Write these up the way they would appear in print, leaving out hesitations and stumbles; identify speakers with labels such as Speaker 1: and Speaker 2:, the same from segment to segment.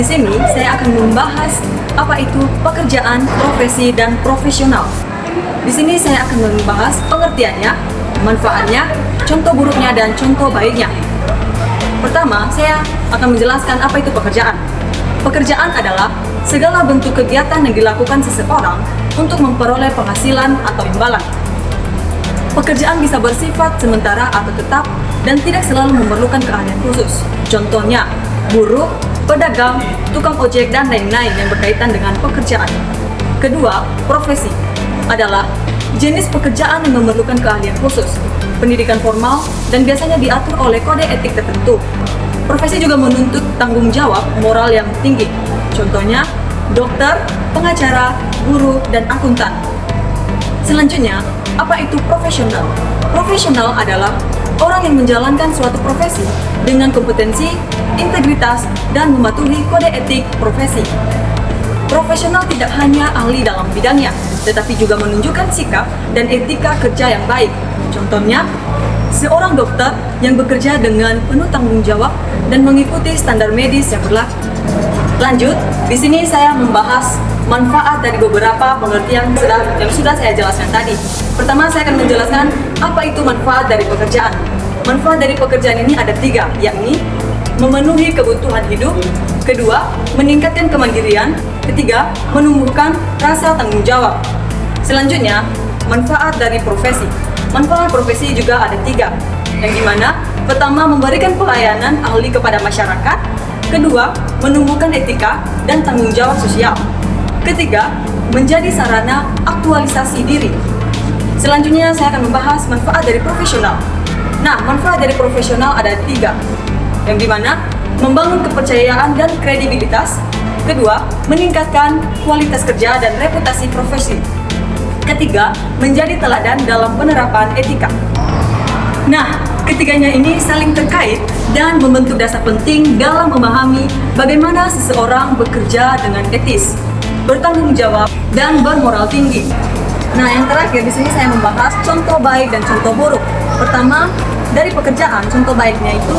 Speaker 1: sini saya akan membahas apa itu pekerjaan, profesi, dan profesional. Di sini saya akan membahas pengertiannya, manfaatnya, contoh buruknya, dan contoh baiknya. Pertama, saya akan menjelaskan apa itu pekerjaan. Pekerjaan adalah segala bentuk kegiatan yang dilakukan seseorang untuk memperoleh penghasilan atau imbalan. Pekerjaan bisa bersifat sementara atau tetap dan tidak selalu memerlukan keahlian khusus. Contohnya, buruh, pedagang, tukang ojek, dan lain-lain yang berkaitan dengan pekerjaan. Kedua, profesi adalah jenis pekerjaan yang memerlukan keahlian khusus, pendidikan formal, dan biasanya diatur oleh kode etik tertentu. Profesi juga menuntut tanggung jawab moral yang tinggi. Contohnya, dokter, pengacara, guru, dan akuntan. Selanjutnya, apa itu profesional? Profesional adalah orang yang menjalankan suatu profesi dengan kompetensi, integritas, dan mematuhi kode etik profesi. Profesional tidak hanya ahli dalam bidangnya, tetapi juga menunjukkan sikap dan etika kerja yang baik. Contohnya, seorang dokter yang bekerja dengan penuh tanggung jawab dan mengikuti standar medis yang berlaku. Lanjut, di sini saya membahas manfaat dari beberapa pengertian yang sudah saya jelaskan tadi. Pertama, saya akan menjelaskan apa itu manfaat dari pekerjaan. Manfaat dari pekerjaan ini ada 3, yakni memenuhi kebutuhan hidup, kedua, meningkatkan kemandirian, ketiga, menumbuhkan rasa tanggung jawab. Selanjutnya, manfaat dari profesi. Manfaat profesi juga ada 3, yang dimana pertama, memberikan pelayanan ahli kepada masyarakat, kedua, menumbuhkan etika dan tanggung jawab sosial, ketiga, menjadi sarana aktualisasi diri. Selanjutnya, saya akan membahas manfaat dari profesional. Nah, manfaat dari profesional ada 3, yang dimana membangun kepercayaan dan kredibilitas, kedua, meningkatkan kualitas kerja dan reputasi profesi, ketiga, menjadi teladan dalam penerapan etika. Nah, ketiganya ini saling terkait dan membentuk dasar penting dalam memahami bagaimana seseorang bekerja dengan etis, bertanggung jawab, dan bermoral tinggi. Nah, yang terakhir di sini saya membahas contoh baik dan contoh buruk. Pertama, dari pekerjaan, contoh baiknya itu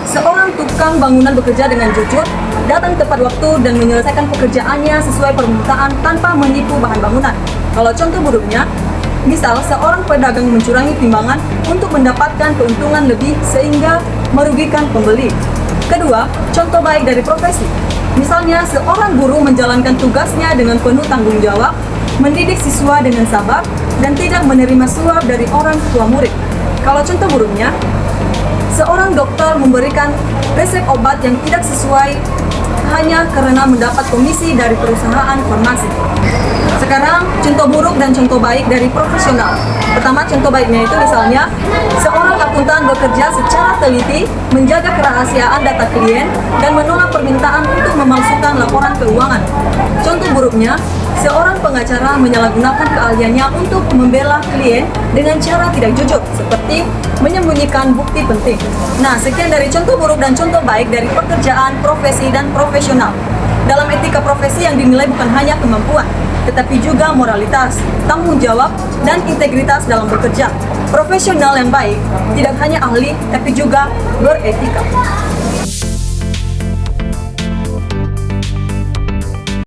Speaker 1: seorang tukang bangunan bekerja dengan jujur, datang tepat waktu, dan menyelesaikan pekerjaannya sesuai permintaan tanpa menipu bahan bangunan. Kalau contoh buruknya, misal seorang pedagang mencurangi timbangan untuk mendapatkan keuntungan lebih sehingga merugikan pembeli. Kedua, contoh baik dari profesi. Misalnya, seorang guru menjalankan tugasnya dengan penuh tanggung jawab, mendidik siswa dengan sabar, dan tidak menerima suap dari orang tua murid. Kalau contoh buruknya, seorang dokter memberikan resep obat yang tidak sesuai hanya karena mendapat komisi dari perusahaan farmasi. Sekarang, contoh buruk dan contoh baik dari profesional. Pertama, contoh baiknya itu misalnya, seorang akuntan bekerja secara teliti, menjaga kerahasiaan data klien, dan menolak permintaan untuk memalsukan laporan keuangan. Contoh buruknya, seorang pengacara menyalahgunakan keahliannya untuk membela klien dengan cara tidak jujur, seperti menyembunyikan bukti penting. Nah, sekian dari contoh buruk dan contoh baik dari pekerjaan, profesi, dan profesional. Dalam etika profesi yang dinilai bukan hanya kemampuan, tetapi juga moralitas, tanggung jawab, dan integritas dalam bekerja. Profesional yang baik tidak hanya ahli, tapi juga beretika.